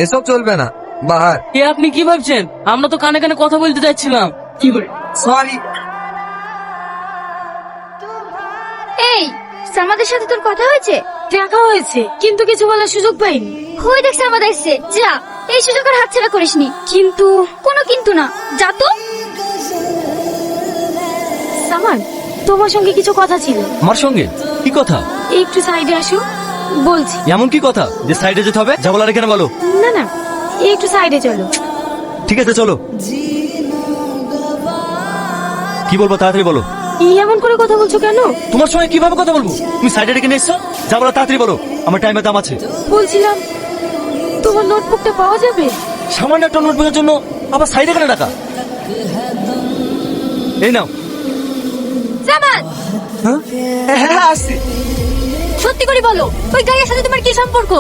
এসব চলবে না, বাহার। এ আপনি কি ভাবছেন? আমরা তো কানে কানে কথা বলতে যাচ্ছিলাম। কি করে? সরি। এই, আমাদের সাথে তোর কথা হয়েছে? দেখা হয়েছে, কিন্তু কিছু বলার সুযোগ পাইনি। হয়ে দেখছে আমাদের এসছে, যা এই সুযোগের হাতছাড়া করিসনি। কিন্তু কোনো কিন্তু না, যা তো। সামান, তোমার সঙ্গে কিছু কথা ছিল। আমার সঙ্গে কি কথা? একটু সাইডে আসো, বলছি। এমন কি কথা যে সাইডে যেতে হবে? যা বলার এখানে বলো। না না, একটু সাইডে চলো। ঠিক আছে চলো। কি বলবো তাড়াতাড়ি বলো। এমন করে কথা বলছো কেন? তোমার সঙ্গে কিভাবে কথা বলবো? তুমি সাইডে রেখে নিয়ে এসছো, যা বলো তাড়াতাড়ি বলো, আমার টাইমের দাম আছে। বলছিলাম তোমার নোটবুকটা পাওয়া যাবে? সামান্য একটা নোটবুকের জন্য আবার সাইডে কেন টাকা? এই নাও। সামান, হ্যাঁ আসছি। সত্যি করে বলো, ওই গাইয়ের সাথে তোমার কি সম্পর্ক?